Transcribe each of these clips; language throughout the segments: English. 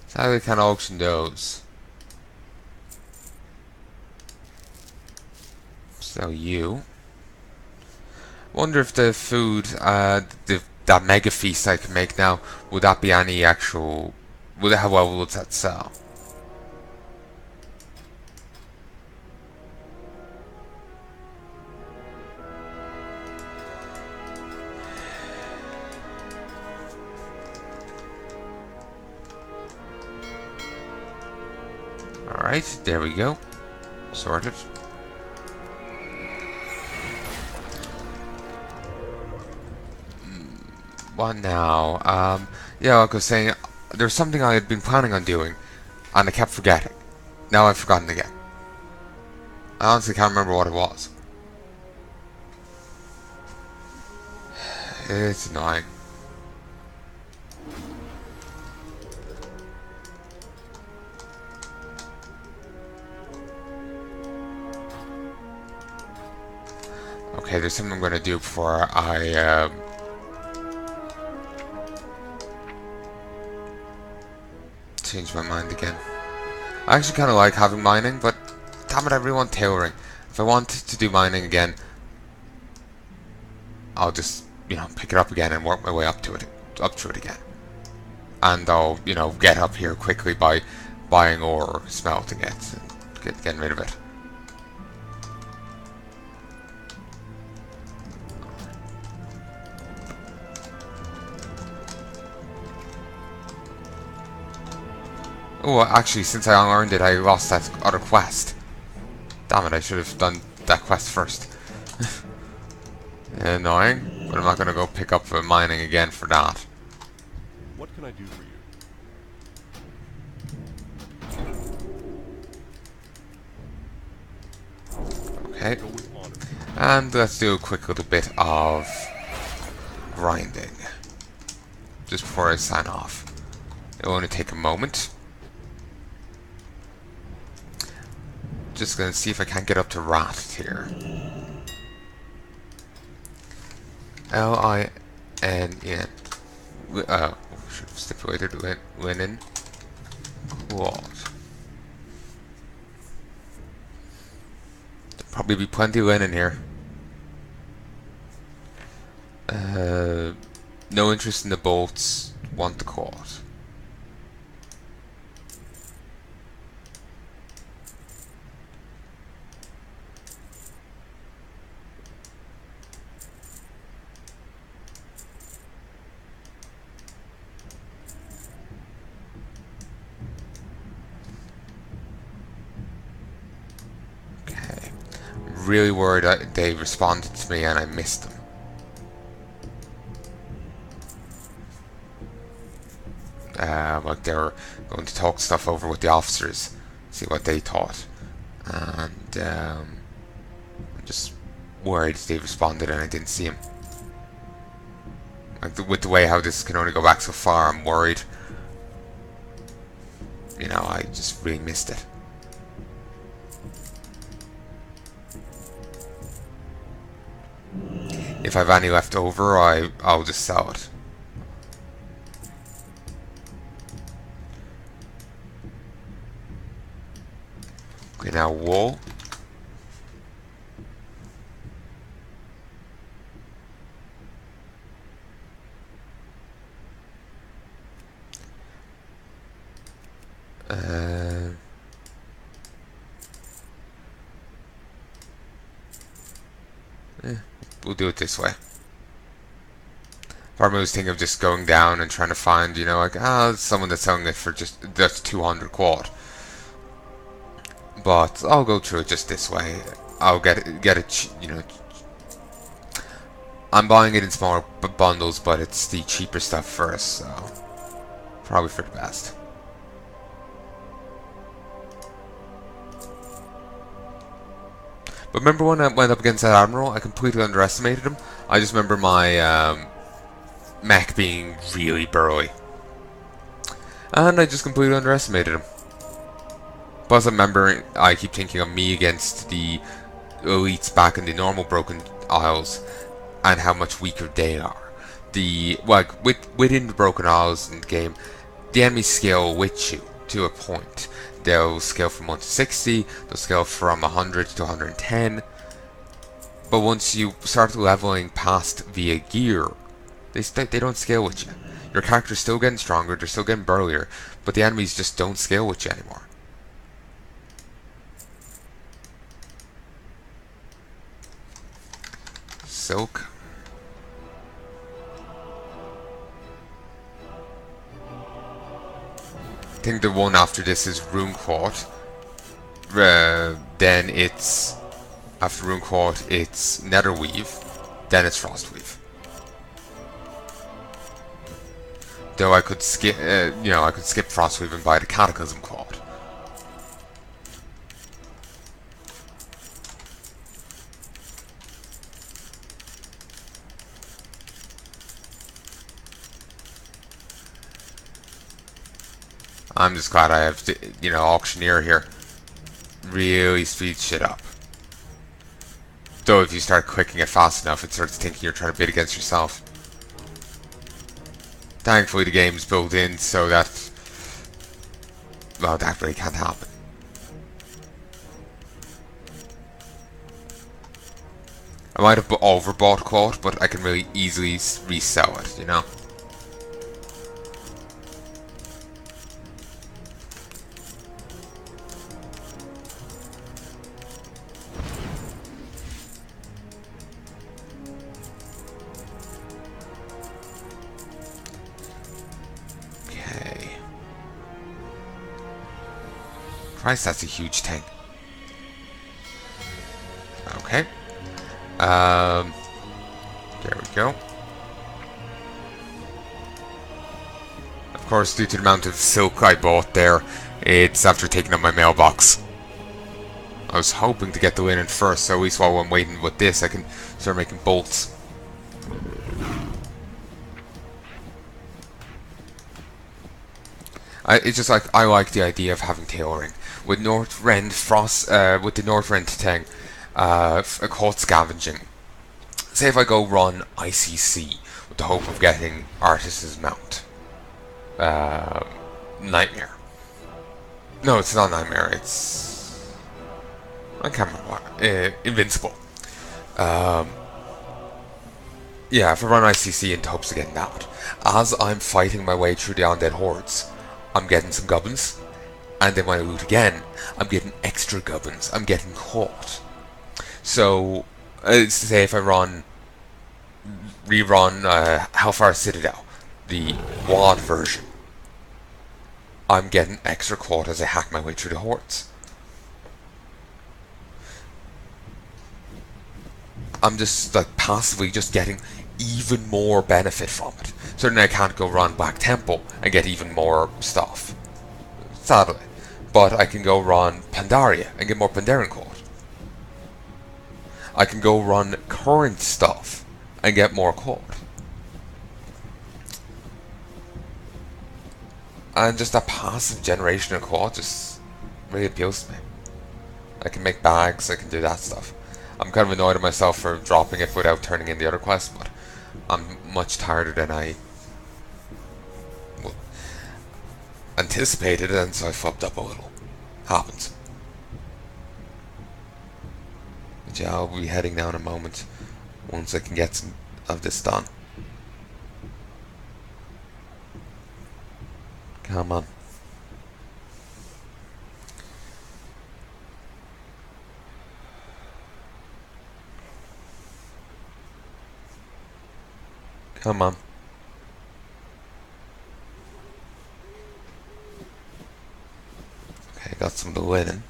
So we can auction those. So you. Wonder if the food, that mega feast I can make now, would that be any actual? How well would that sell? Alright, there we go. Sorted. What now? Yeah, like I was saying, there's something I had been planning on doing, and I kept forgetting. Now I've forgotten again. I honestly can't remember what it was. It's annoying. Okay, there's something I'm gonna do before I change my mind again. I actually kind of like having mining, but damn it, I really want tailoring. If I want to do mining again, I'll just, pick it up again and work my way up to it again. And I'll, get up here quickly by buying ore, smelting it, and getting rid of it. Oh, actually, since I unearned it, I lost that other quest. Damn it, I should have done that quest first. Annoying, but I'm not going to go pick up mining again for that. What can I do for you? Okay, and let's do a quick little bit of grinding just before I sign off. It'll only take a moment. Just gonna see if I can't get up to Rat here. Linen. Should have stipulated linen. Cloth. There'll probably be plenty of linen here. No interest in the bolts. Want the cloth. Really worried that they responded to me and I missed them. Like they were going to talk stuff over with the officers, see what they thought, and I'm just worried they responded and I didn't see them. Like with the way how this can only go back so far, I'm worried. I just really missed it. If I have any left over, I'll just sell it. Okay, now wool. We'll do it this way. Part of me was thinking of just going down and trying to find, someone that's selling it for that's 200 quad. But I'll go through it just this way. I'll get it, I'm buying it in smaller bundles, but it's the cheaper stuff first, so probably for the best. But remember when I went up against that Admiral? I completely underestimated him. I just remember my mech being really burly. And I just completely underestimated him. Plus I remember I keep thinking of me against the elites back in the normal Broken Isles and how much weaker they are. Within the Broken Isles in the game, the enemies scale with you to a point. They'll scale from 1 to 60, they'll scale from 100 to 110, but once you start leveling past via gear, they don't scale with you. Your character's still getting stronger, they're still getting burlier, but the enemies just don't scale with you anymore. Silk. I think the one after this is Rune Quart. Then it's after Rune Quart, it's Netherweave. Then it's Frostweave. Though I could skip, I could skip Frostweave and buy the Cataclysm Quart. I'm just glad I have, Auctioneer here. Really speeds shit up. Though if you start clicking it fast enough, it starts thinking you're trying to bid against yourself. Thankfully the game's built in so that, well, that really can't happen. I might have overbought Quote, but I can really easily resell it, you know? Christ, that's a huge thing. Okay. There we go. Of course, due to the amount of silk I bought there, it's after taking up my mailbox. I was hoping to get the linen first, so at least while I'm waiting with this, I can start making bolts. It's just like, I like the idea of having tailoring. With Northrend with the Northrend thing, called scavenging. Say if I go run ICC with the hope of getting Artist's Mount. Nightmare. No, it's not Nightmare, it's... I can't remember what. Invincible. Yeah, if I run ICC in hopes of getting that. As I'm fighting my way through the undead hordes, I'm getting some gubbins. And then when I loot again, I'm getting extra gubbins. I'm getting caught. So, it's to say if I rerun Hellfire Citadel, the WAD version, I'm getting extra caught as I hack my way through the hordes. I'm just like passively just getting even more benefit from it. Certainly I can't go run Black Temple and get even more stuff. Sadly. But I can go run Pandaria and get more Pandaren caught. I can go run current stuff and get more caught. And just that passive generation of caught just really appeals to me. I can make bags, I can do that stuff. I'm kind of annoyed at myself for dropping it without turning in the other quest, but I'm much tireder than I anticipated, and so I fucked up a little. Happens. But yeah, I'll be heading down in a moment once I can get some of this done. Come on. Come on. Okay, got some of the linen.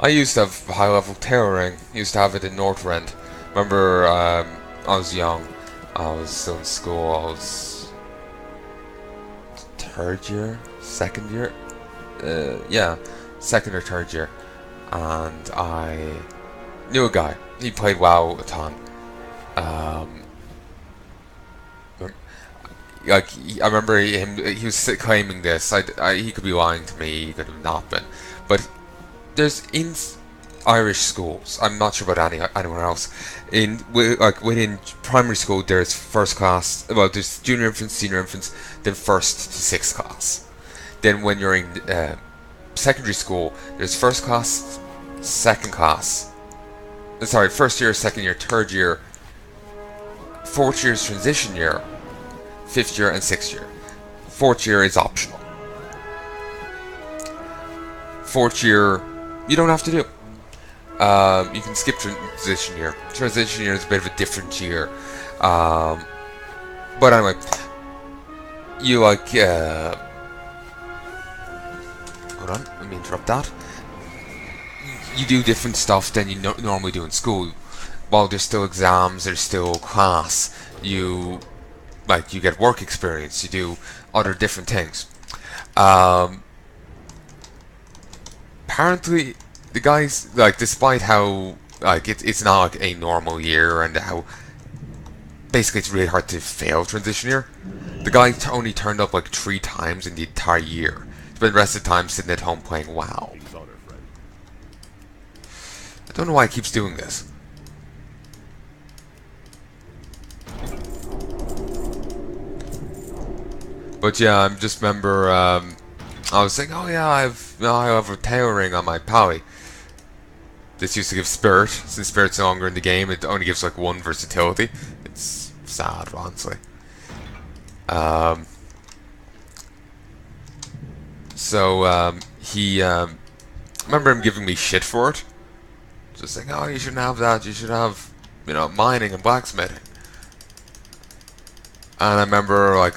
I used to have high level tailoring. Used to have it in Northrend. Remember, I was young. I was still in school. I was third year, second year. Yeah, second or third year. And I knew a guy. He played WoW a ton. like I remember him. He was claiming this. He could be lying to me. He could have not been. But there's in Irish schools. I'm not sure about anywhere else. Like within primary school, there's first class. Well, there's junior infants, senior infants, then first to sixth class. Then when you're in secondary school, there's first class, second class. Sorry, first year, second year, third year, fourth year is transition year, fifth year, and sixth year. Fourth year is optional. Fourth year, you don't have to do. You can skip transition year. Transition year is a bit of a different year. But anyway, you like. Hold on, let me interrupt that. You do different stuff than you normally do in school. While there's still exams, there's still class. You get work experience. You do other different things. Apparently, the guys despite how it's not like a normal year and how basically it's really hard to fail transition year. The guy only turned up like 3 times in the entire year. Spent the rest of the time sitting at home playing WoW. I don't know why he keeps doing this. But yeah, I just remember I was saying, oh yeah, I have a tailoring on my pally. This used to give Spirit. Since Spirit's no longer in the game, it only gives like 1 versatility. It's sad, honestly. He remember him giving me shit for it. Just saying, oh, you shouldn't have that. You should have, mining and blacksmithing. And I remember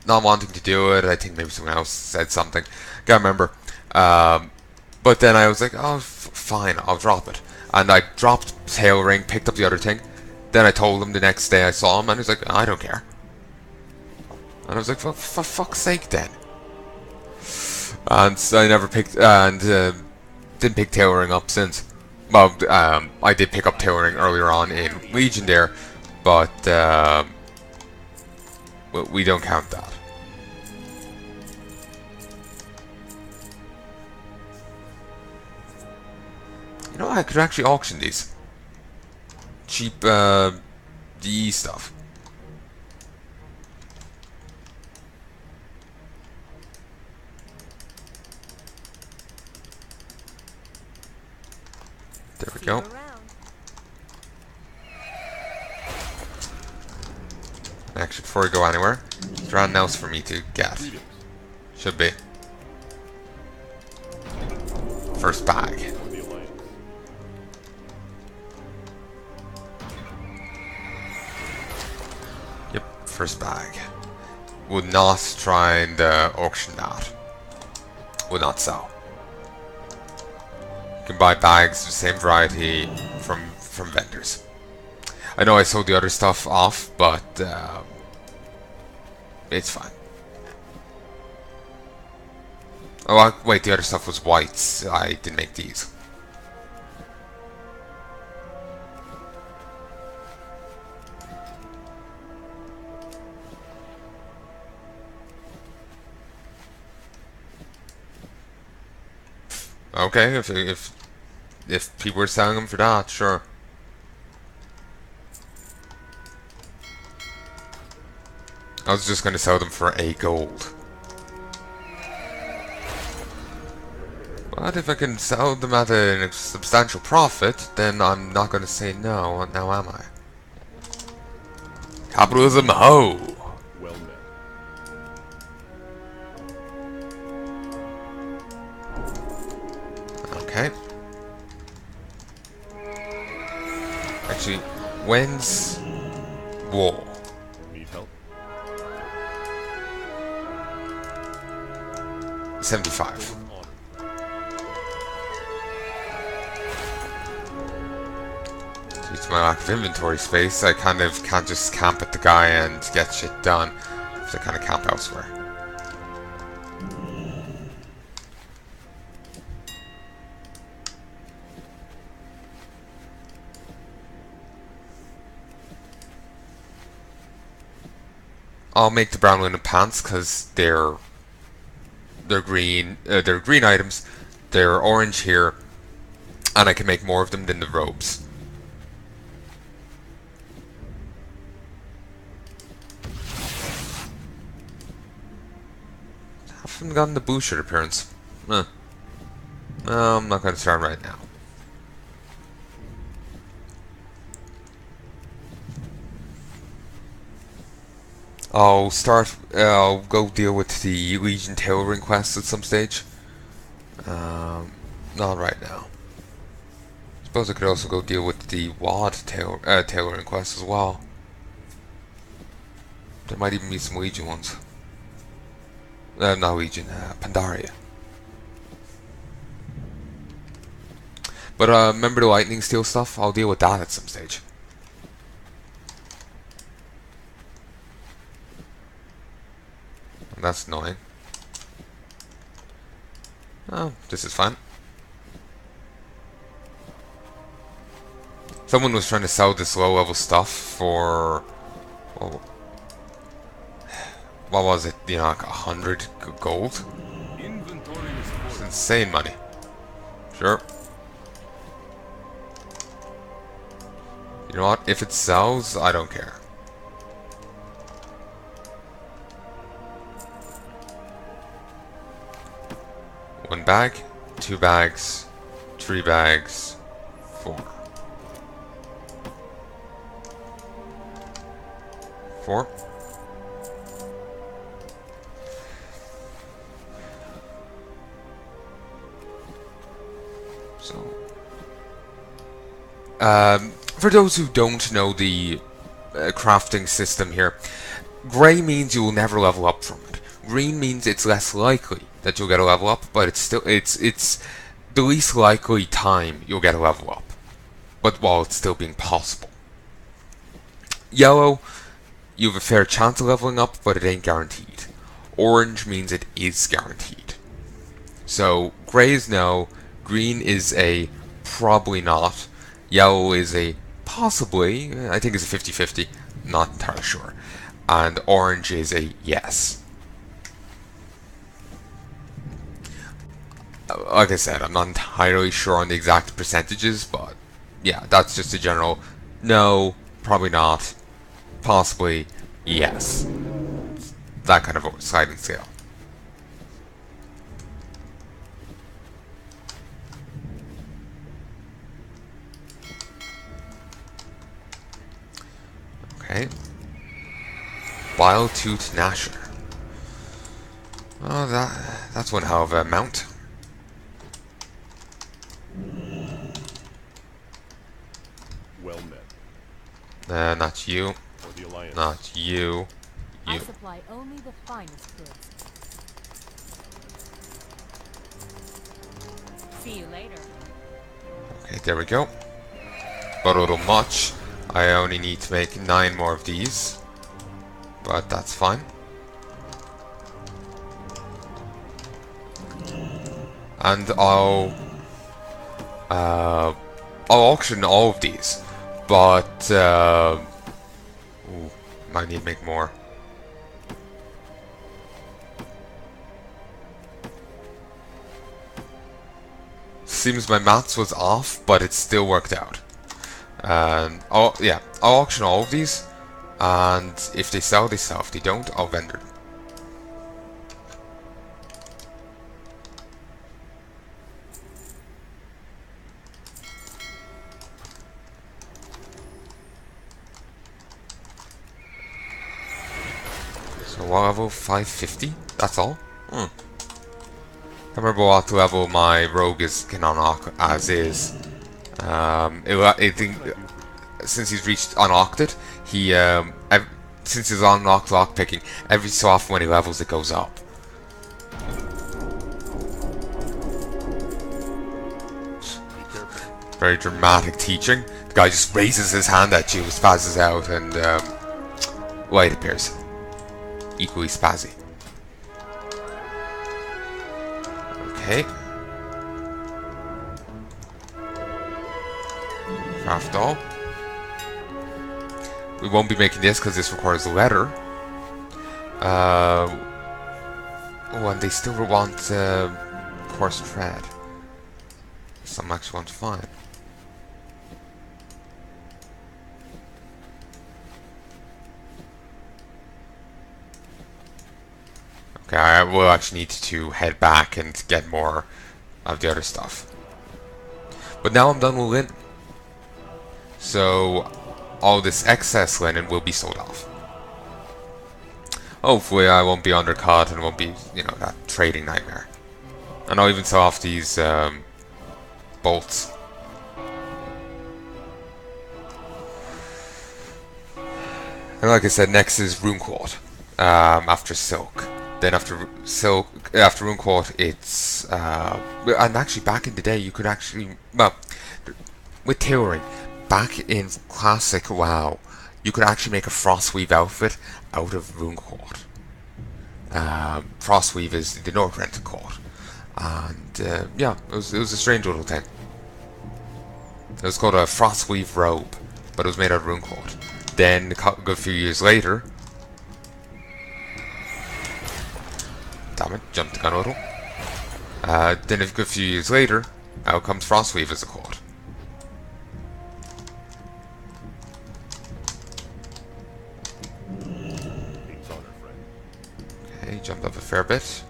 not wanting to do it. I think maybe someone else said something. Can't remember. But then I was like, oh, fine, I'll drop it. And I dropped Tailoring, picked up the other thing. Then I told him the next day I saw him, and he was like, I don't care. And I was like, for fuck's sake, then. And so I never picked, and didn't pick Tailoring up since. Well, I did pick up Tailoring earlier on in Legion there, but we don't count that. You know, I could actually auction these. Cheap, DE stuff. There we go. Actually, before we go anywhere, is there anything else for me to get? Should be. First bag. Yep, first bag. Would not try and auction that. Would not sell. You can buy bags of the same variety from vendors. I know I sold the other stuff off, but it's fine. Oh, wait, the other stuff was whites. I didn't make these. Okay, if people were selling them for that, sure. I was just going to sell them for a gold. But if I can sell them at a substantial profit, then I'm not going to say no, now am I? Capitalism, ho! Well met. Okay. Actually, when's war? Need help? 75. Due to my lack of inventory space, I kind of can't just camp at the guy and get shit done. So I kind of camp elsewhere. I'll make the brown linen pants because they're green. They're green items. They're orange here, and I can make more of them than the robes. Haven't gotten the blue shirt appearance. No, I'm not going to start right now. I'll go deal with the Legion Tailoring quest at some stage. Not right now. Suppose I could also go deal with the WAD Tailoring quest as well. There might even be some Legion ones. Not Legion, Pandaria. But remember the lightning steel stuff? I'll deal with that at some stage. That's annoying. Oh, this is fine. Someone was trying to sell this low-level stuff for... Oh, what was it? You know, like 100 gold? It's insane money. Sure. You know what? If it sells, I don't care. One bag, 2 bags, 3 bags, 4. 4. So, for those who don't know the crafting system here, grey means you will never level up from it. Green means it's less likely that you'll get a level up, but it's the least likely time you'll get a level up, but while it's still being possible. Yellow, you have a fair chance of leveling up, but it ain't guaranteed. Orange means it is guaranteed. So grey is no, green is a probably not, yellow is a possibly, I think it's a 50-50, not entirely sure, and orange is a yes. Like I said, I'm not entirely sure on the exact percentages, but yeah, that's just a general no, probably not, possibly, yes. That kind of a sliding scale. Okay. Bile-tooth Gnasher. Oh, that's one hell of a mount. Well met. Not you. For the Alliance. Not you. I You. supply only the finest goods. See you later. Okay, there we go. But a little much. I only need to make 9 more of these. But that's fine. And I'll auction all of these. But ooh, might need to make more. Seems my maths was off, but it still worked out. And I'll auction all of these, and if they sell, they sell. If they don't, I'll vendor them. So what level? 550? That's all? I remember what level my rogue can unlock as is. I think since he's reached unlocked it, since he's unlocked lockpicking, every so often when he levels it goes up. Very dramatic teaching. The guy just raises his hand at you, spazzes out, and light appears. Equally spazzy. Okay. Craft all. We won't be making this because this requires leather. Oh, and they still want coarse thread. Some actually want to find. Okay, I will actually need to head back and get more of the other stuff. But now I'm done with linen. So all this excess linen will be sold off. Hopefully I won't be undercut and won't be, you know, that trading nightmare. And I'll even sell off these bolts. And like I said, next is rune quartz. After silk. Then after rune quartz, it's and actually back in the day you could actually, well, with tailoring, back in classic WoW, you could actually make a frostweave outfit out of rune quartz. Frostweave is the Northrend quartz, and yeah, it was a strange little thing. It was called a frostweave robe, but it was made out of rune quartz. Then a good few years later, damn it, jumped the gun a little. Then a good few years later, out comes frostweave as a quartz. Okay, jumped up a fair bit.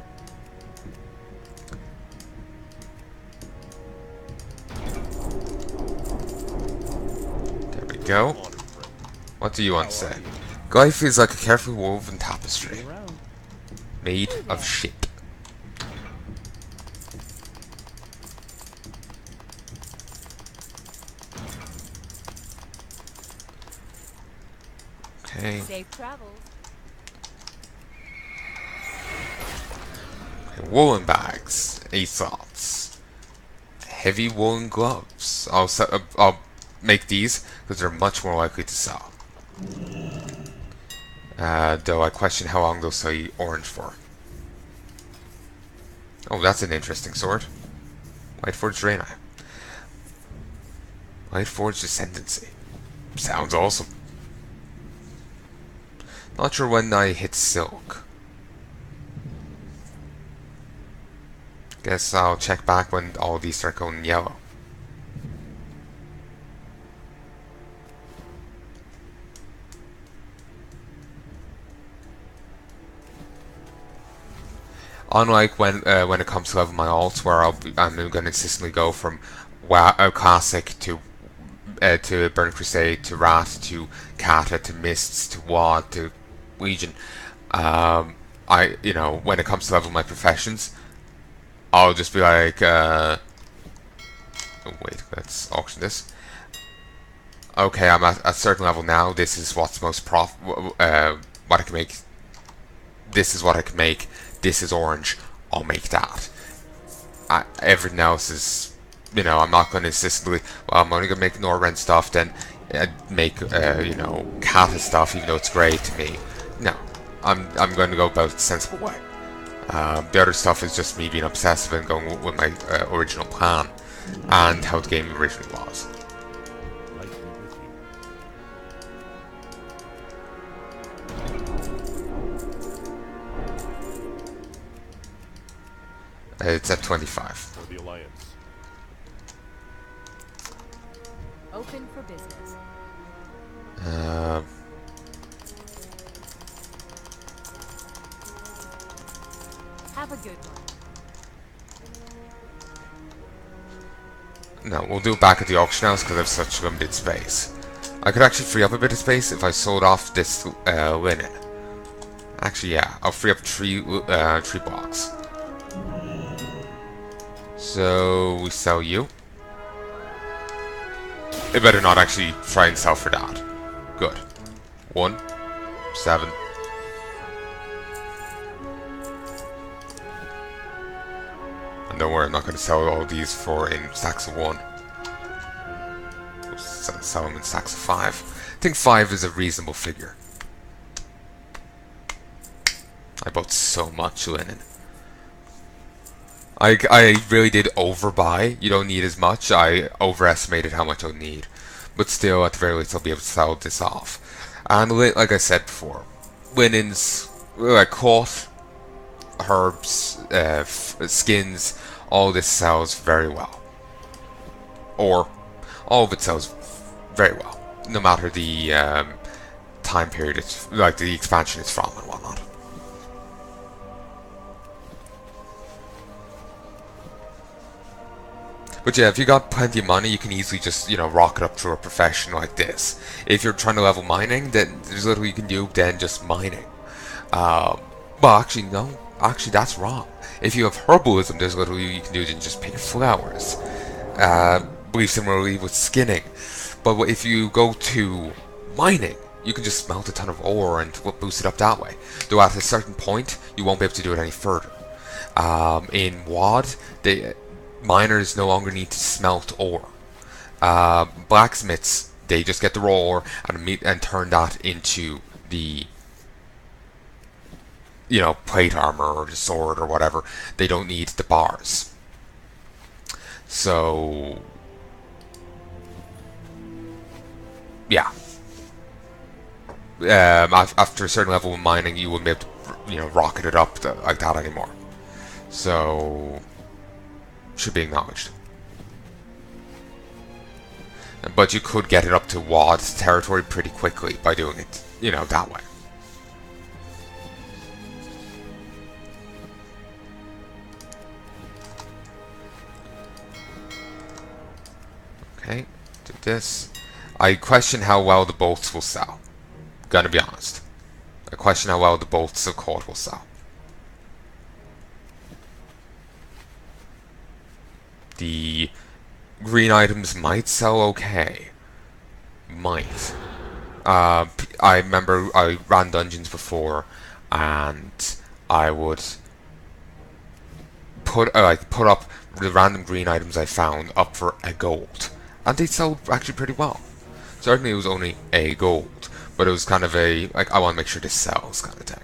There we go. What do you want to say? Guy feels like a carefully woven tapestry, made of shit. Okay. Safe travels. Okay, woolen bags, 8 slots. Heavy woolen gloves. I'll make these because they're much more likely to sell. Though I question how long they'll sell you orange for. Oh, that's an interesting sword. Lightforged Draenei. Lightforged Ascendancy. Sounds awesome. Not sure when I hit silk. Guess I'll check back when all these start going yellow. Unlike when it comes to level my alts, where I'm going to consistently go from classic to Burning Crusade to Wrath to Kata to Mists to Wad to Legion. When it comes to level my professions, I'll just be like, oh wait, let's auction this. Okay, I'm at a certain level now. This is what's most what I can make. This is what I can make. This is orange, I'll make that. Everything else is, I'm not going to consistently, well, I'm only going to make Northrend stuff, then make, Kata stuff, even though it's great to me. No, I'm going to go about it the sensible way. The other stuff is just me being obsessive and going with my original plan, and how the game originally was. It's at 25. For the Alliance. Open for business. Have a good one. No, we'll do it back at the auction house because I have such limited space. I could actually free up a bit of space if I sold off this linen. Actually, yeah, I'll free up three blocks. So we sell you. It better not actually try and sell for that. Good. 1, 7. And don't worry, I'm not going to sell all these in stacks of 1. We'll sell them in stacks of 5. I think 5 is a reasonable figure. I bought so much linen. I really did overbuy. You don't need as much. I overestimated how much I'll need. But still, at the very least, I'll be able to sell this off. And like I said before, linen's like caught herbs, skins, all this sells very well. Or all of it sells very well, no matter the time period it's like the expansion it's from and whatnot. But yeah, if you got plenty of money, you can easily just, rocket up through a profession like this. If you're trying to level mining, then there's little you can do than just mining. Well, actually, no. Actually, that's wrong. If you have herbalism, there's little you can do than just pick flowers. Believe similarly with skinning. But if you go to mining, you can just smelt a ton of ore and boost it up that way. Though at a certain point, you won't be able to do it any further. In WoD, miners no longer need to smelt ore. Blacksmiths, they just get the raw ore and turn that into the plate armor or the sword or whatever. They don't need the bars. So yeah. After a certain level of mining, you wouldn't be able to, rocket it up like that anymore. So should be acknowledged. But you could get it up to WoD territory pretty quickly by doing it, that way. Okay, do this. I question how well the bolts will sell. Gonna be honest. I question how well the bolts of Court will sell. The green items might sell okay. Might. I remember I ran dungeons before, and I would put up the random green items I found up for a gold, and they sold actually pretty well. Certainly, it was only a gold, but it was kind of I want to make sure this sells kind of thing.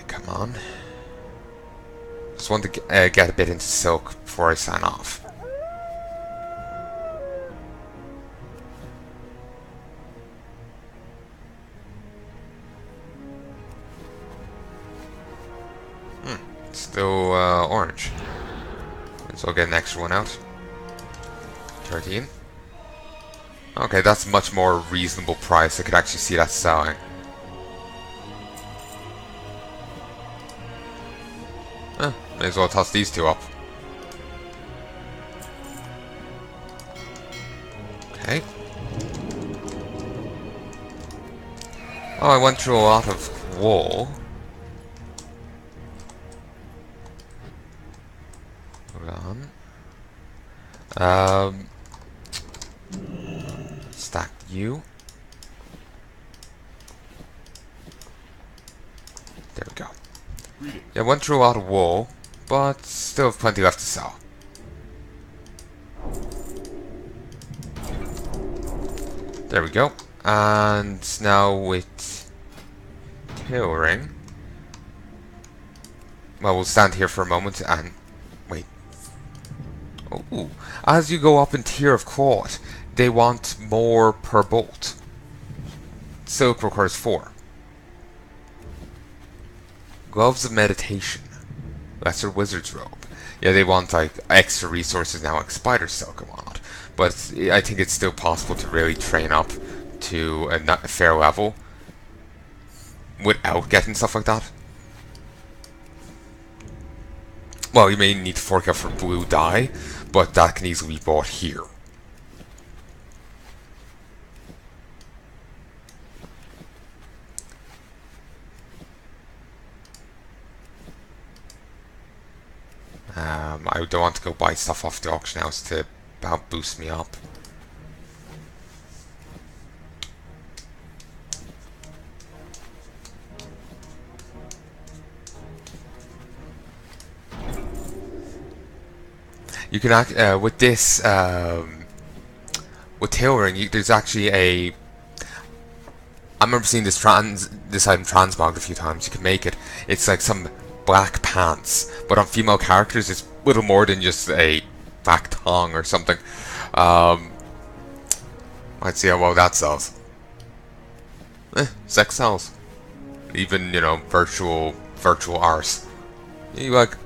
Come on. Just want to get a bit into silk before I sign off. Still orange. So I'll get an extra one out. 13. Okay, that's a much more reasonable price. I could actually see that selling. May as well toss these two up. Okay. Oh, I went through a lot of wool. Hold on. Stack you. There we go. Yeah, went through a lot of wool, but still have plenty left to sell. There we go. And now with Tailoring, well, we'll stand here for a moment and wait. Oh, as you go up in tier of cloth, they want more per bolt. Silk requires 4. Gloves of Meditation. Lesser Wizard's Robe. Yeah, they want like extra resources now, like Spider Silk and whatnot. But I think it's still possible to really train up to a fair level without getting stuff like that. Well, you may need to fork out for blue dye, but that can easily be bought here. I don't want to go buy stuff off the auction house to help boost me up. You can act with this with Tailoring. There's actually a. I remember seeing this item transmogged a few times. You can make it. It's like some black pants, but on female characters, it's little more than just a back tongue or something. Might see how well that sells. Sex sells. Even, you know, virtual arse. You like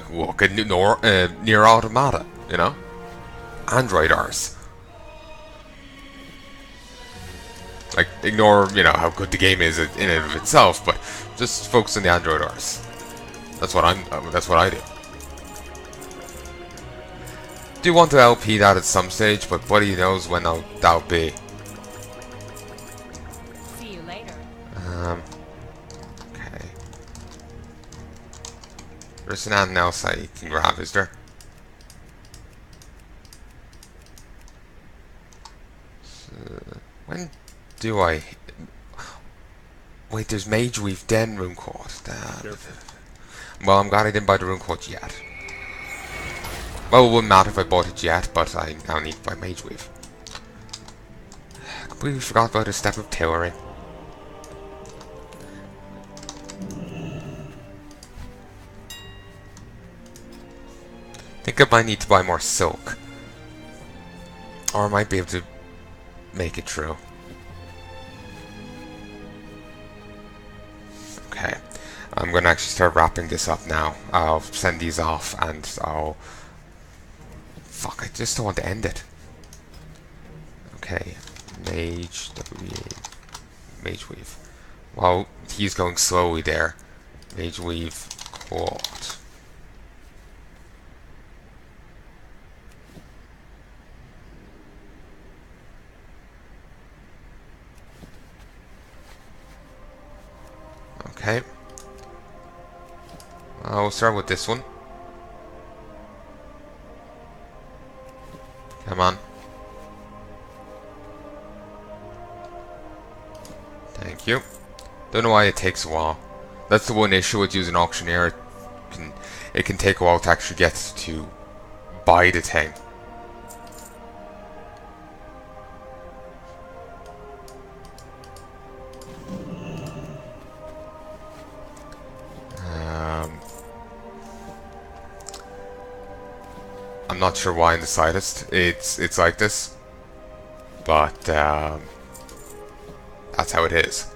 look at Near Automata, you know? Android arse. Like, ignore, you know, how good the game is in and of itself, but just focus on the Android arse. That's what I do. Do want to LP that at some stage, but buddy knows when that'll be. See you later. Okay. There's nothing else I can grab, is there? When do I... Wait, there's Mage Weave, then Rune Court. Well, I'm glad I didn't buy the Rune Court yet. Well, it wouldn't matter if I bought it yet, but I now need to buy Mage Weave. Completely forgot about the step of tailoring. Think I might need to buy more silk. Or I might be able to make it true. Okay. I'm going to actually start wrapping this up now. I'll send these off and I'll... Fuck, I just don't want to end it. Okay. Mage Weave. Well, he's going slowly there. Mage Weave Court. Okay. I'll start with this one. Come on. Thank you. Don't know why it takes a while. That's the one issue with using auctioneer. It can take a while to actually get to buy the thing. I'm not sure why in the slightest it's like this, but that's how it is.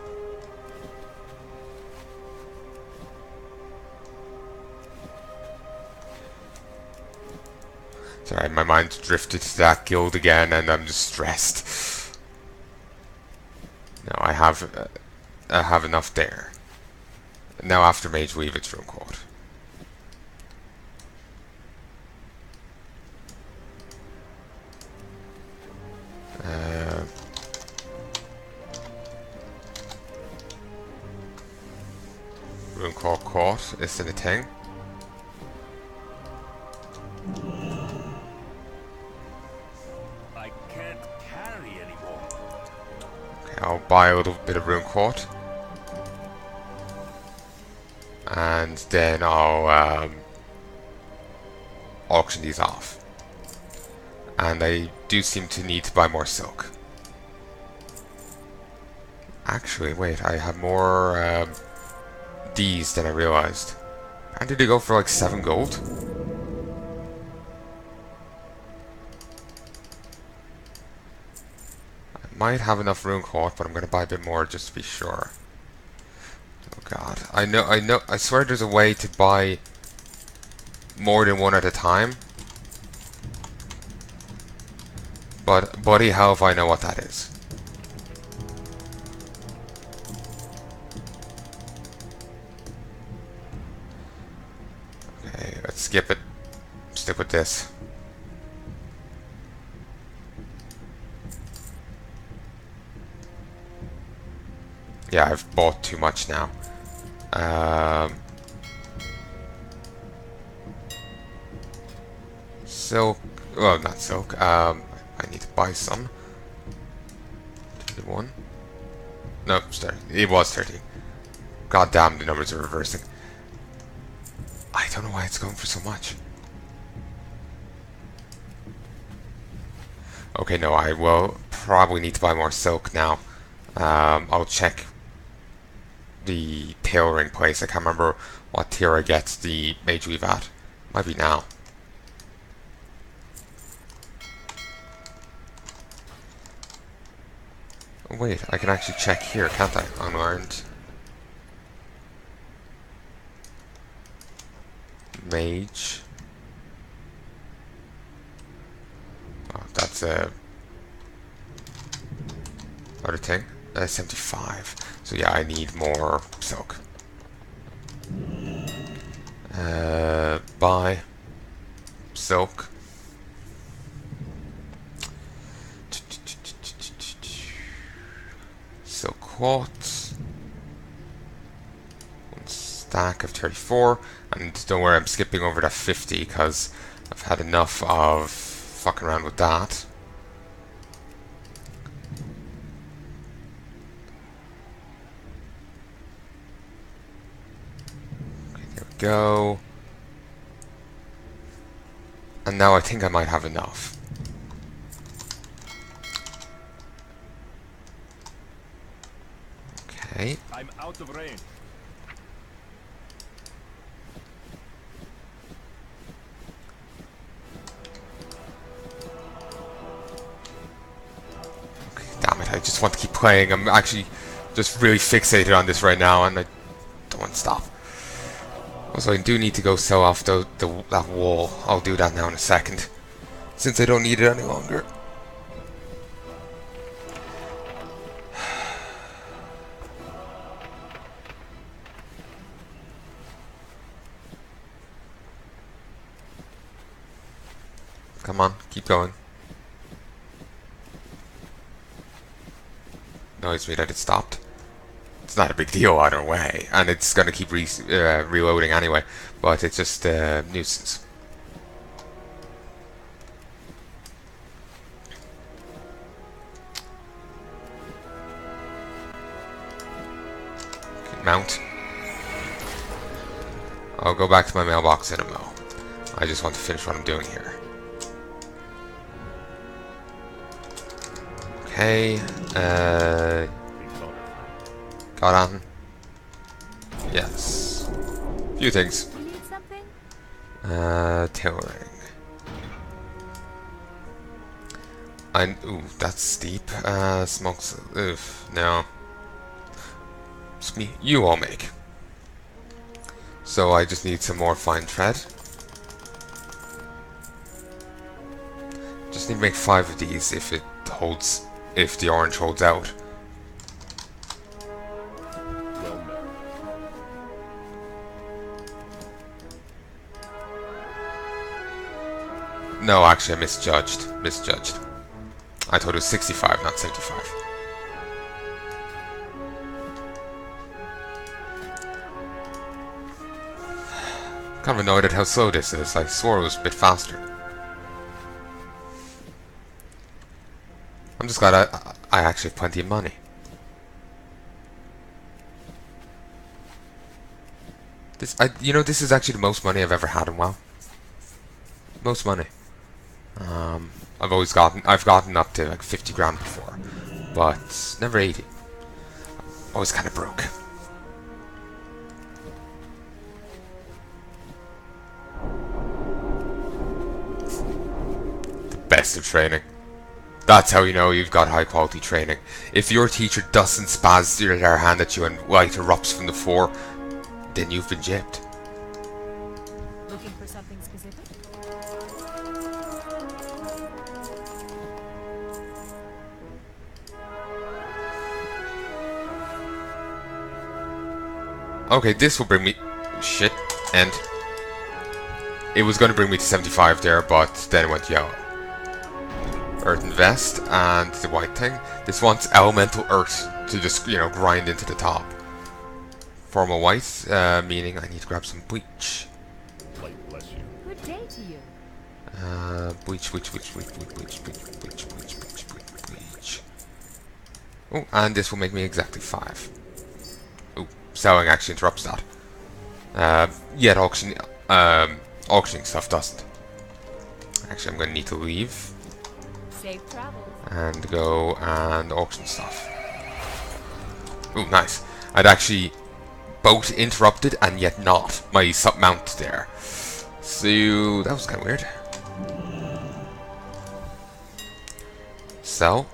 Sorry, my mind drifted to that guild again, and I'm just stressed. No, I have enough there. Now after Mage Weave, it's Rune Court. Rune Court is in the thing. I can't carry anymore. Okay, I'll buy a little bit of Rune Court. And then I'll auction these off. And I do seem to need to buy more silk. Actually, wait, I have more D's than I realized. And did they go for like 7 gold? I might have enough Rune Court, but I'm gonna buy a bit more just to be sure. Oh god, I swear there's a way to buy more than one at a time. But buddy hell if I know what that is. Okay, let's skip it. Stick with this. Yeah, I've bought too much now. Silk. Well, not silk. I need to buy some. 21. No, sorry. It was 30. God damn, the numbers are reversing. I don't know why it's going for so much. Okay, no, I will probably need to buy more silk now. I'll check the tailoring place. I can't remember what tier I get the Mage Weave at. Might be now. Oh, wait, I can actually check here, can't I? Unlearned. Mage. Oh, that's a other thing. 75. So yeah, I need more silk. Buy silk. Silk quartz. One stack of 34. And don't worry, I'm skipping over to 50 because I've had enough of fucking around with that. Okay, there we go. And now I think I might have enough. Okay. I'm out of range. Okay, damn it, I just want to keep playing. I'm actually just really fixated on this right now and I don't want to stop. Also, I do need to go sell off that wall. I'll do that now in a second, since I don't need it any longer. Come on, keep going. Annoys me that it stopped. It's not a big deal either way, and it's going to keep reloading anyway, but it's just a nuisance. Okay, mount. I'll go back to my mailbox in a mo. I just want to finish what I'm doing here. Okay, got on. Yes. Few things. You need something? Tailoring. Ooh, that's steep. Smokes. No. It's me. You all make. So I just need some more fine thread. Just need to make 5 of these if it holds. If the orange holds out. Well met. No, actually I misjudged. I thought it was 65, not 75. Kind of annoyed at how slow this is. I swore it was a bit faster. I'm just glad I actually have plenty of money. This is actually the most money I've ever had in WoW. Most money. I've gotten up to like 50 grand before, but never 80. Always kind of broke. The best of training. That's how you know you've got high quality training. If your teacher doesn't spaz their hand at you and light erupts from the floor, then you've been gypped. Looking for something specific? Okay, this will bring me... Shit. And... It was going to bring me to 75 there, but then it went yellow. Earthen vest and the white thing. This wants elemental earth to just, grind into the top. Formal white, meaning I need to grab some bleach. Light bless you. Good day to you. Bleach. Oh, and this will make me exactly 5. Oh, selling actually interrupts that. Yet auctioning stuff doesn't. Actually, I'm going to need to leave. Safe travels. And go and auction stuff. Ooh, nice. I'd actually both interrupted and yet not my sub mount there. So that was kind of weird. Sell.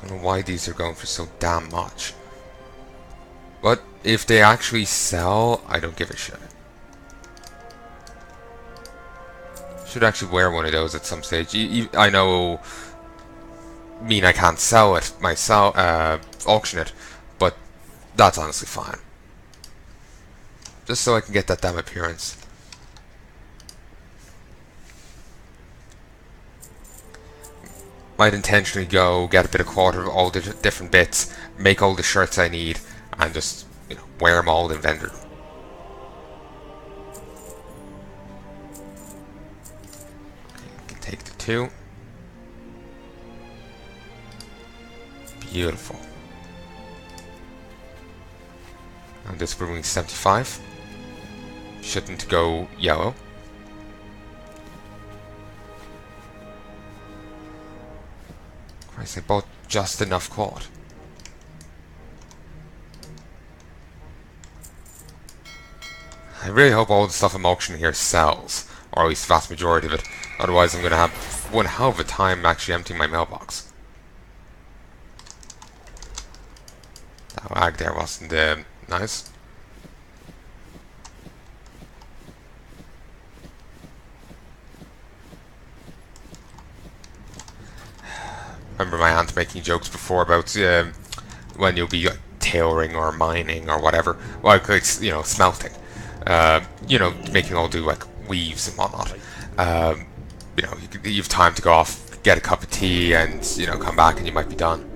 I don't know why these are going for so damn much. But if they actually sell, I don't give a shit. Should actually wear one of those at some stage. I know, I can't sell it myself, auction it, but that's honestly fine. Just so I can get that damn appearance. Might intentionally go get a bit of quarter of all the different bits, make all the shirts I need, and just, you know, wear them all and vendor them. Okay, can take the 2. Beautiful. And this will bring 75. Shouldn't go yellow. Christ, I bought just enough quad. I really hope all the stuff I'm auctioning here sells, or at least the vast majority of it. Otherwise I'm going to have one hell of a time actually emptying my mailbox. That lag there wasn't nice. Remember my aunt making jokes before about when you'll be like, tailoring or mining or whatever, like you know, smelting. You know, making all do like weaves and whatnot. You know, you have time to go off, get a cup of tea, and you know, come back, and you might be done.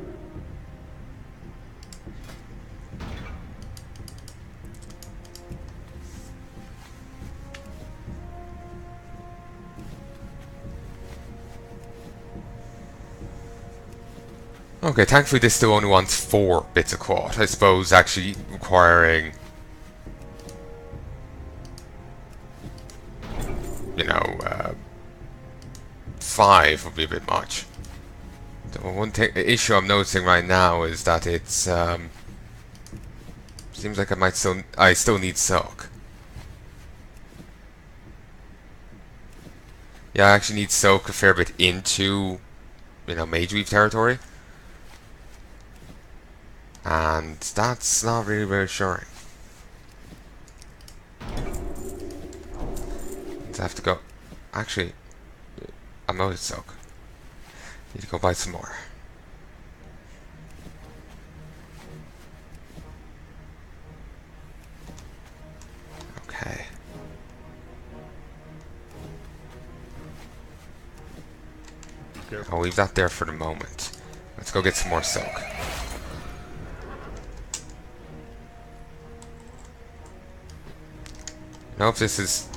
Okay, thankfully this still only wants 4 bits of quad. I suppose actually requiring, you know, 5 would be a bit much. The one issue I'm noticing right now is that it's seems like I still need silk. Yeah, I actually need silk a fair bit into, you know, Mage Weave territory. And that's not really reassuring. I have to go. Actually, I'm out of silk. Need to go buy some more. Okay. I'll leave that there for the moment. Let's go get some more silk. Now if this is,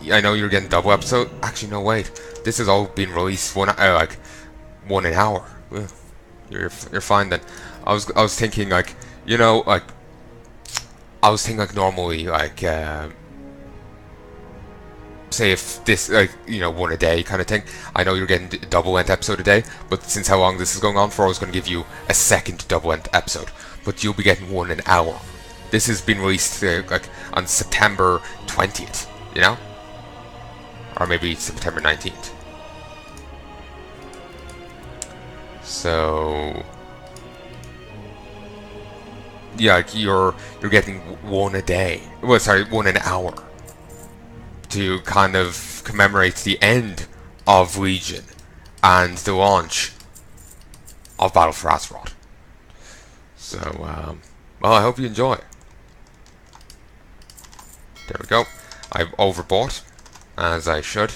I know you're getting double episode. Actually, no, wait. This has all been released like 1 hour. Ugh. You're fine then. I was thinking like, you know, like I was thinking like normally like say if this like, you know, 1 a day kind of thing. I know you're getting a double length episode a day, but since how long this is going on for, I was going to give you a second double length episode, but you'll be getting 1 an hour. This has been released like on September 20th, you know? Or maybe September 19th. So yeah, like you're getting 1 a day. Well, sorry, 1 an hour. To kind of commemorate the end of Legion and the launch of Battle for Azeroth. So, well, I hope you enjoy. There we go. I've overbought, as I should.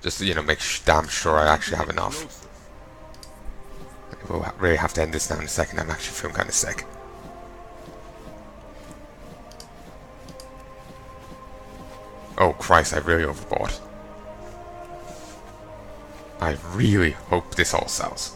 Just to, you know, make damn sure I actually have enough. We'll really have to end this now in a second. I'm actually feeling kind of sick. Oh Christ, I really overbought. I really hope this all sells.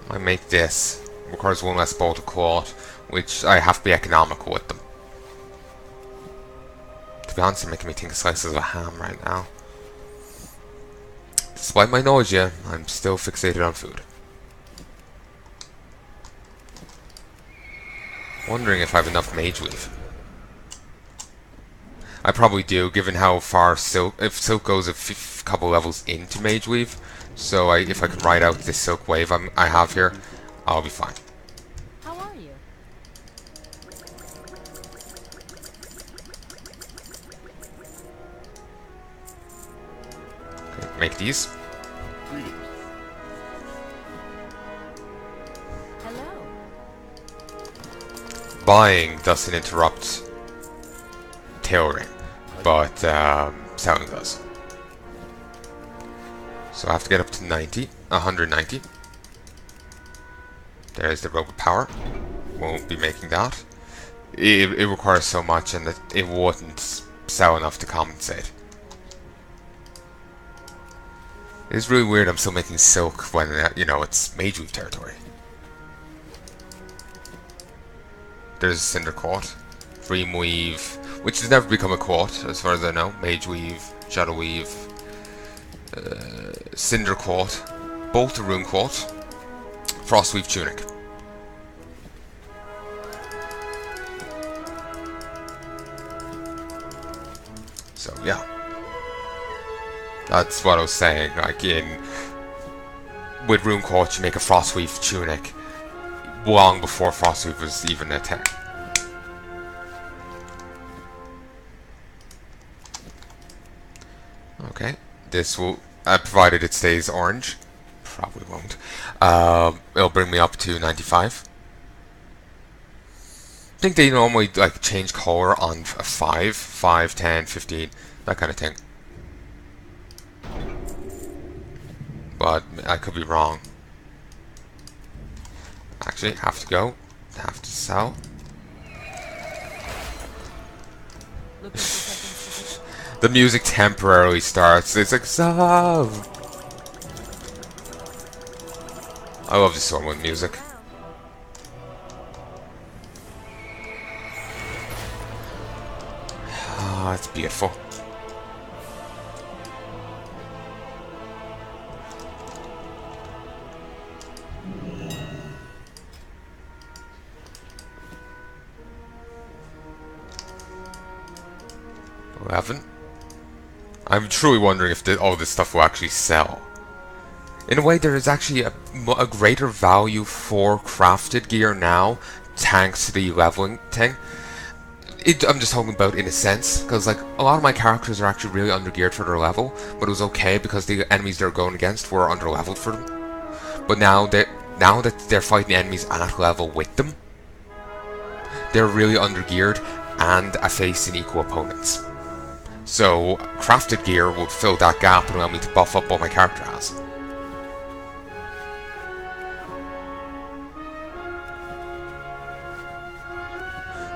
I make this. Requires 1 less bolt of cloth, which I have to be economical with them. To be honest, you're making me think of slices of ham right now. Despite my nausea, I'm still fixated on food. Wondering if I have enough mage weave. I probably do, given how far silk. If silk goes a couple levels into mage weave, so if I could ride out this silk wave I have here, I'll be fine. How are you? Okay, make these. Greetings. Hello. Buying doesn't interrupt tailoring, but selling does. So I have to get up to 190. There's the robot power. Won't be making that. It requires so much, and it wouldn't sell enough to compensate. It's really weird I'm still making silk when, it's mage weave territory. There's Cinder Court, Dream Weave, which has never become a court, as far as I know. Mage Weave, Shadow Weave, Cinder Court, Bolt Rune Court, Frostweave Tunic. So yeah, that's what I was saying. Like with Rune Court, you make a Frostweave Tunic long before Frostweave was even a thing. Okay, this will, provided it stays orange, probably won't, it'll bring me up to 95. I think they normally like change color on a 5, 10, 15, that kind of thing. But I could be wrong. Actually, have to go, have to sell. Looking for something specific? The music temporarily starts. It's like, so. I love this song with music. Ah, it's beautiful. I'm truly wondering if all this stuff will actually sell. In a way, there is actually a greater value for crafted gear now, thanks to the leveling thing. I'm just talking about in a sense, because like a lot of my characters are actually really undergeared for their level, but it was okay because the enemies they're going against were underleveled for them. But now that they're fighting enemies at level with them, they're really undergeared and facing equal opponents. So crafted gear would fill that gap and allow me to buff up what my character has.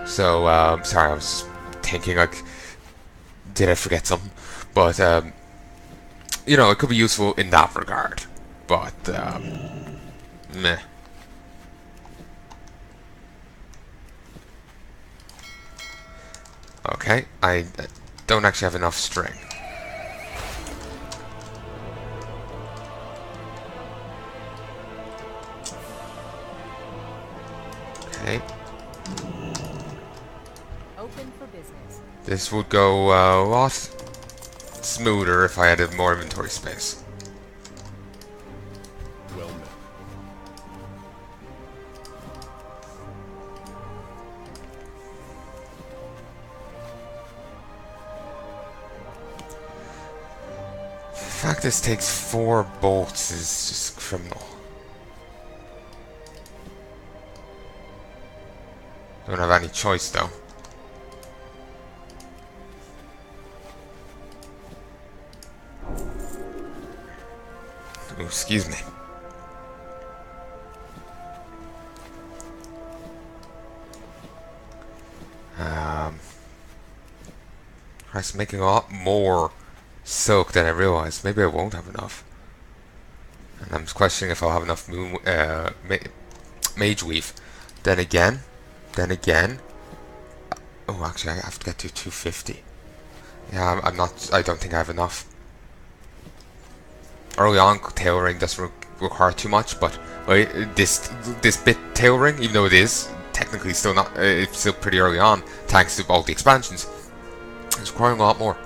So, sorry, I was thinking, like, did I forget something? But, it could be useful in that regard. But, meh. Okay, I don't actually have enough string. Okay. Open for business. This would go a lot smoother if I had more inventory space. Well met. The fact this takes 4 bolts is just criminal. Don't have any choice though. Ooh, excuse me. Christ, making a lot more silk than I realized. Maybe I won't have enough. And I'm just questioning if I'll have enough mage weave. Then again. Oh, actually, I have to get to 250. Yeah, I'm not. I don't think I have enough. Early on, tailoring doesn't require too much, but like, this bit tailoring, even though it is technically still not, it's still pretty early on, thanks to all the expansions, it's requiring a lot more.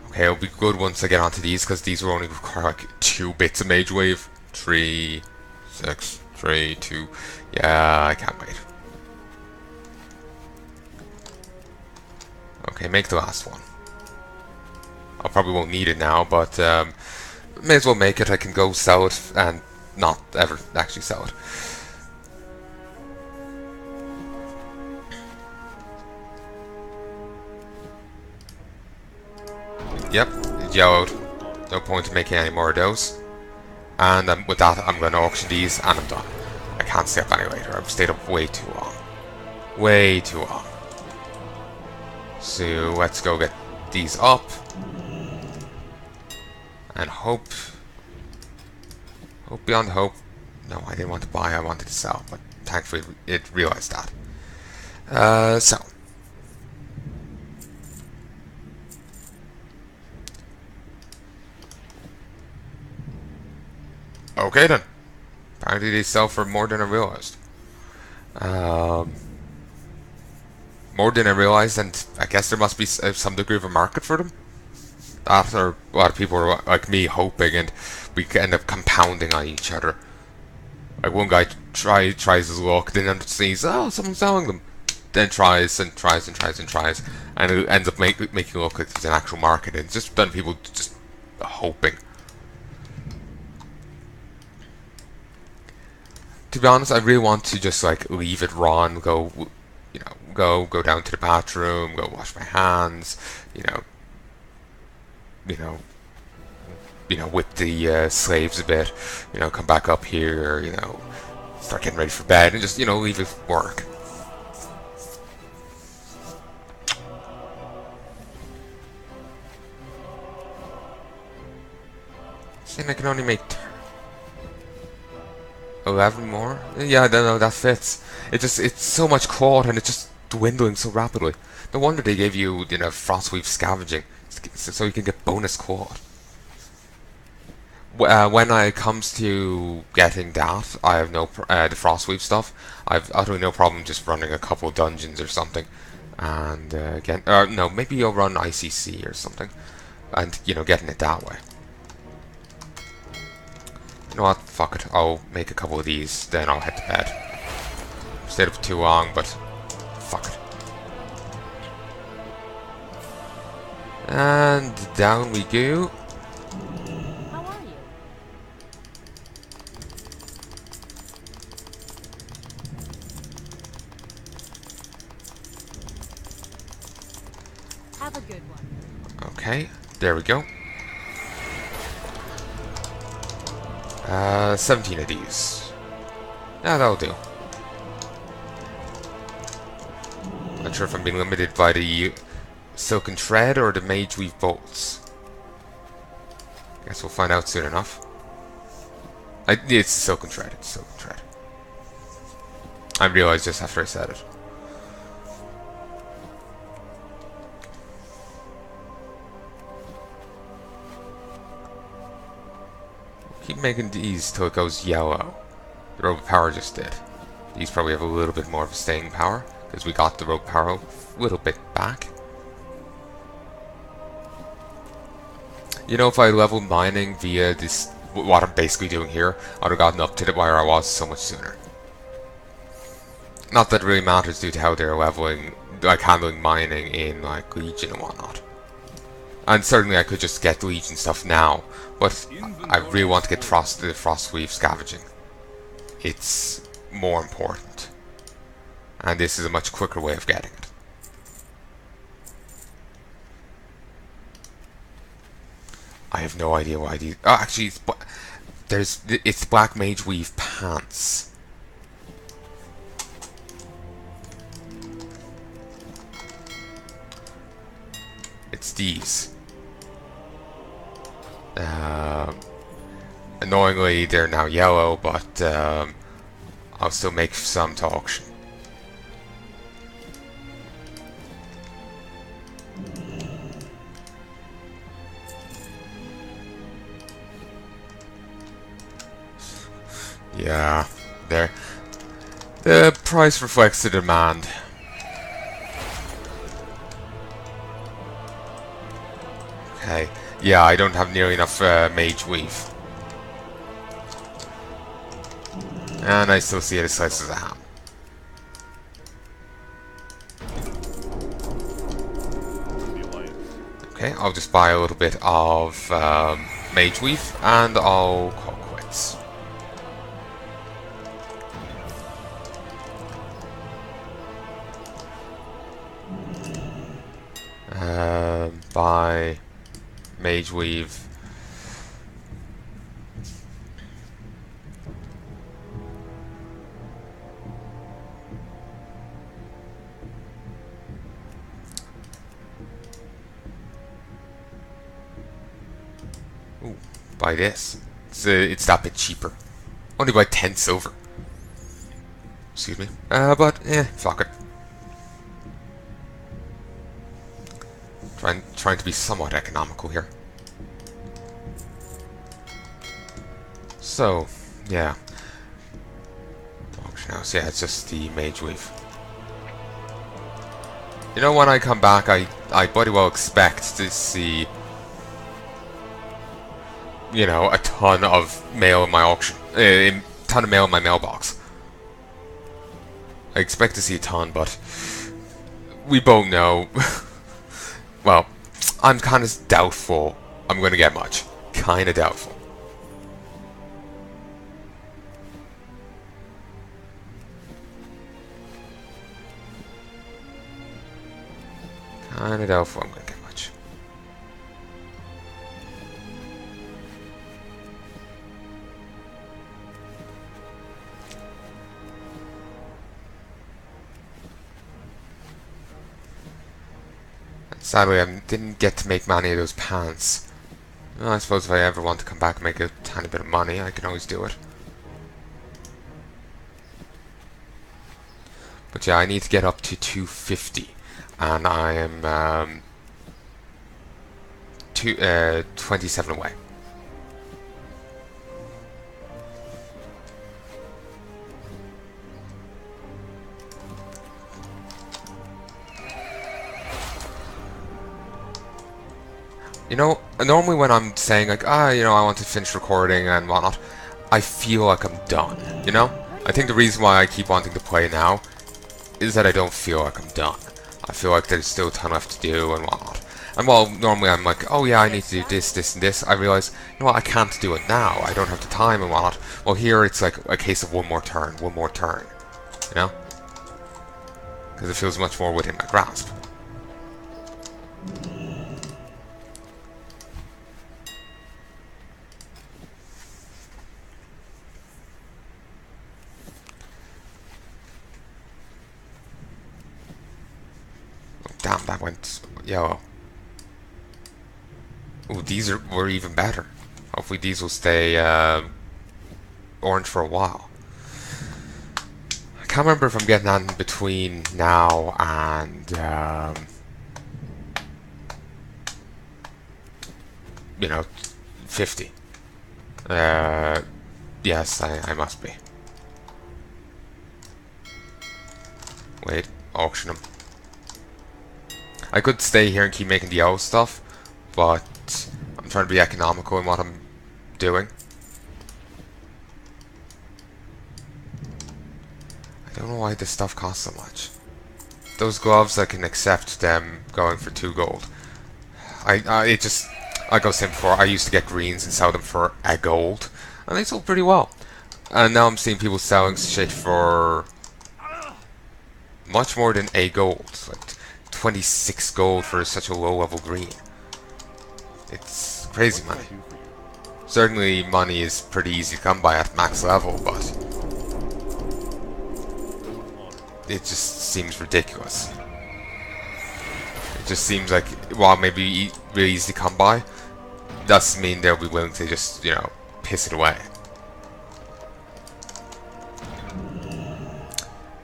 Okay, it'll be good once I get onto these, because these will only require like 2 bits of Mage Wave. 3, 6, 3, 2. Yeah, I can't wait. Okay, make the last one. I probably won't need it now, but may as well make it. I can go sell it and not ever actually sell it. Yep, it yellowed. No point in making any more of those. And with that, I'm going to auction these, and I'm done. I can't stay up any later. I've stayed up way too long. Way too long. So let's go get these up. And hope beyond hope. No, I didn't want to buy, I wanted to sell. But thankfully, it realized that. So. Okay then. Apparently they sell for more than I realized. More than I realized, and I guess there must be some degree of a market for them. After a lot of people are like me hoping, and we end up compounding on each other. Like one guy tries his luck, then sees, oh, someone's selling them. Then tries and tries and tries and tries, and it ends up making it look like there's an actual market. And it's just done people just hoping. To be honest, I really want to just like leave it raw and go, you know, go down to the bathroom, go wash my hands, you know, whip the slaves a bit, you know, come back up here, you know, start getting ready for bed, and just, you know, leave it work. Saying I can only make 11 more? Yeah, no, that fits. It's so much cloth, and it's just dwindling so rapidly. No wonder they gave you, you know, Frostweave scavenging, so you can get bonus cloth. When it comes to getting that, I have no the Frostweave stuff. I've utterly no problem just running a couple of dungeons or something, and again, no, maybe you'll run ICC or something, and you know, getting it that way. You know what? Fuck it. I'll make a couple of these, then I'll head to bed. Stayed up too long, but fuck it. And down we go. How are you? Have a good one. Okay, there we go. 17 of these. Yeah, that'll do. Not sure if I'm being limited by the Silken Thread or the Mage Weave bolts. Guess we'll find out soon enough. It's Silken Thread. It's Silken Thread. I realized just after I said it. Keep making these till it goes yellow. The rope power just did. These probably have a little bit more of a staying power, because we got the rope power a little bit back. You know, if I leveled mining via this, what I'm basically doing here, I'd have gotten up to where I was so much sooner. Not that it really matters due to how they're leveling, like handling mining in like Legion and whatnot. And certainly I could just get Legion stuff now, but I really want to get the Frostweave scavenging. It's more important. And this is a much quicker way of getting it. I have no idea why these... Oh, actually, it's Black Mage Weave pants. It's these. Annoyingly, they're now yellow, but I'll still make some to auction. Yeah, there. The price reflects the demand. Okay. Yeah, I don't have nearly enough mage weave. And I still see it as slices of ham. The Alliance. Okay, I'll just buy a little bit of mage weave, and I'll call quits. Buy mage weave. Ooh, buy this. It's that bit cheaper. Only by 10 silver. Excuse me. But fuck it. Trying to be somewhat economical here. So, yeah. Auction house, yeah, it's just the mage weave. You know, when I come back, I bloody well expect to see, you know, a ton of mail in my auction, a ton of mail in my mailbox. I expect to see a ton, but we both know. Well, I'm kind of doubtful I'm going to get much. Kind of doubtful. Kind of doubtful I'm going to get much. Sadly, I didn't get to make many of those pants. Well, I suppose if I ever want to come back and make a tiny bit of money, I can always do it. But yeah, I need to get up to 250. And I am 27 away. You know, normally when I'm saying like, you know, I want to finish recording and whatnot, I feel like I'm done, you know? I think the reason why I keep wanting to play now is that I don't feel like I'm done. I feel like there's still a ton left to do and whatnot. And while normally I'm like, oh yeah, I need to do this, this, and this, I realize, you know what, I can't do it now. I don't have the time and whatnot. Well, here it's like a case of one more turn, you know? Because it feels much more within my grasp. Damn, that went yellow. Ooh, these were even better. Hopefully these will stay orange for a while. I can't remember if I'm getting that in between now and you know, 50. Yes, I must be. Wait, auction them. I could stay here and keep making the yellow stuff, but I'm trying to be economical in what I'm doing. I don't know why this stuff costs so much. Those gloves, I can accept them going for 2 gold. Like I was saying before, I used to get greens and sell them for a gold, and they sold pretty well. And now I'm seeing people selling shit for much more than a gold. Like 26 gold for such a low level green. It's crazy money. Certainly money is pretty easy to come by at max level, but it just seems ridiculous. It just seems like, while maybe really easy to come by, doesn't mean they'll be willing to just, you know, piss it away.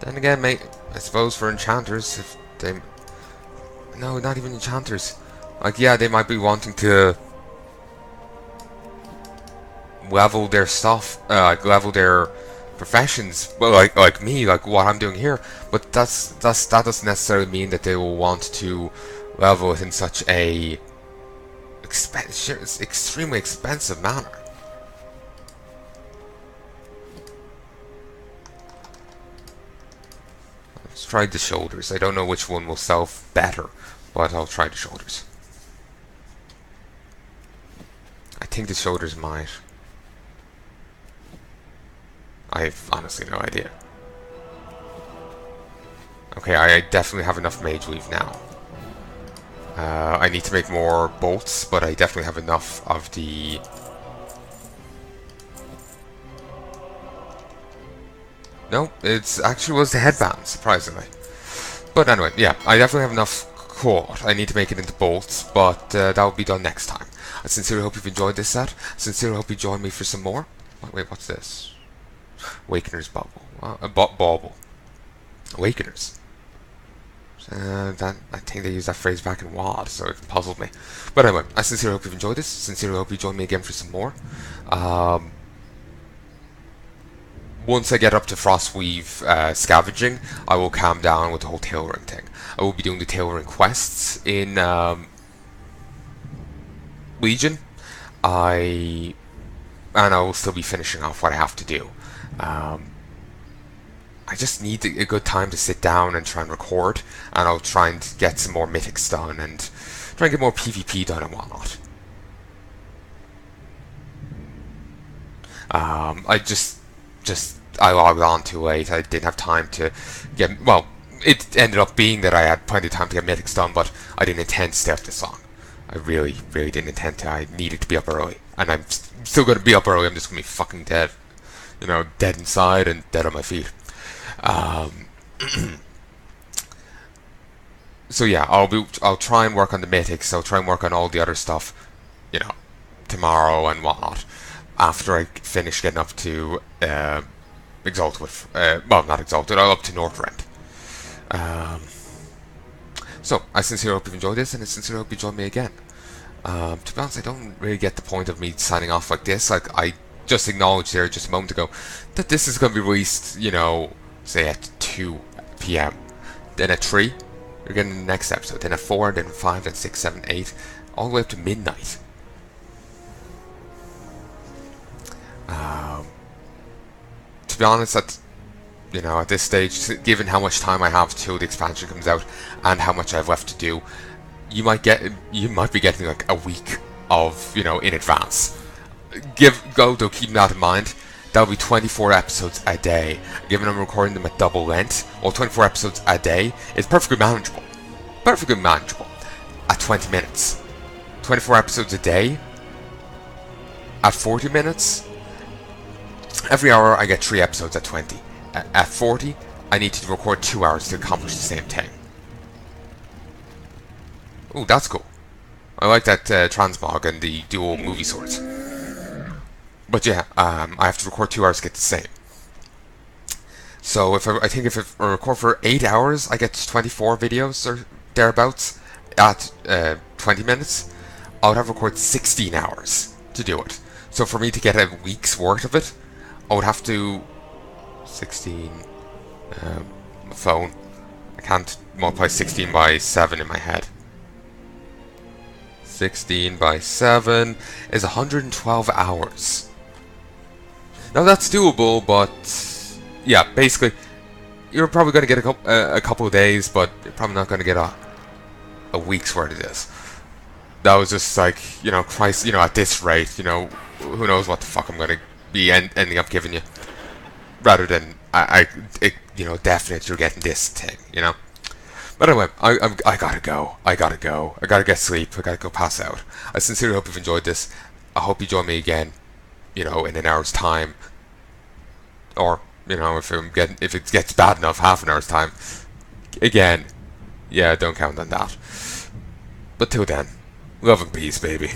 And again, mate, I suppose for enchanters, if they... No, not even enchanters. Like, yeah, they might be wanting to level their stuff, like level their professions. Well, like me, like what I'm doing here. But that doesn't necessarily mean that they will want to level it in such a extremely expensive manner. Let's try the shoulders. I don't know which one will sell better, but I'll try the shoulders. I think the shoulders might. I have honestly no idea. Okay, I definitely have enough mage weave now. I need to make more bolts, but I definitely have enough of the... No, it actually was the headband, surprisingly. But anyway, yeah, I definitely have enough cord. I need to make it into bolts, but that will be done next time. I sincerely hope you've enjoyed this set. I sincerely hope you join me for some more. Wait, what's this? Awakener's bubble. Bauble. Awakeners. I think they used that phrase back in WoD, so it puzzled me. But anyway, I sincerely hope you've enjoyed this. Sincerely hope you join me again for some more. Once I get up to Frostweave scavenging, I will calm down with the whole tailoring thing. I will be doing the tailoring quests in Legion. And I will still be finishing off what I have to do. I just need a good time to sit down and try and record, and I'll try and get some more mythics done and try and get more PvP done and whatnot. I logged on too late. I didn't have time to get... Well, it ended up being that I had plenty of time to get mythics done, but I didn't intend to stay up this long. I really didn't intend to. I needed to be up early, and I'm still going to be up early. I'm just going to be fucking dead. You know, dead inside and dead on my feet. So yeah, I'll try and work on the mythics. I'll try and work on all the other stuff, you know, tomorrow and whatnot. After I finish getting up to Exalted with, well, not Exalted. I'll up to Northrend. So I sincerely hope you've enjoyed this, and I sincerely hope you join me again. To be honest, I don't really get the point of me signing off like this. Like, I just acknowledged there just a moment ago that this is going to be released, you know, say at 2 p.m. Then at 3, you're getting the next episode. Then at 4, then 5, then 6, 7, 8, all the way up to midnight. To be honest, that, you know, at this stage, given how much time I have till the expansion comes out and how much I have left to do, you might be getting like a week of, you know, in advance. Though keep that in mind, that'll be 24 episodes a day. Given I'm recording them at double length, well, 24 episodes a day is perfectly manageable. Perfectly manageable. At 20 minutes. 24 episodes a day at 40 minutes. Every hour I get 3 episodes at 20. At 40, I need to record 2 hours to accomplish the same thing. Ooh, that's cool. I like that transmog and the dual movie swords. But yeah, I have to record 2 hours to get the same. So I think if I record for 8 hours, I get 24 videos or thereabouts at 20 minutes. I would have to record 16 hours to do it. So for me to get a week's worth of it, I would have to 16 my phone. I can't multiply 16 by 7 in my head. 16 by 7 is 112 hours. Now that's doable, but yeah, basically you're probably going to get a couple of days, but you're probably not going to get a week's worth of this. That was just like, you know, Christ, you know, at this rate, you know, who knows what the fuck I'm going to be ending up giving you, rather than you know, definitely you're getting this thing, you know. But anyway, I gotta go. I gotta get sleep. I gotta go pass out. I sincerely hope you've enjoyed this. I hope you join me again, you know, in an hour's time, or you know, if it gets bad enough, half an hour's time. Again, yeah, don't count on that. But till then, love and peace, baby.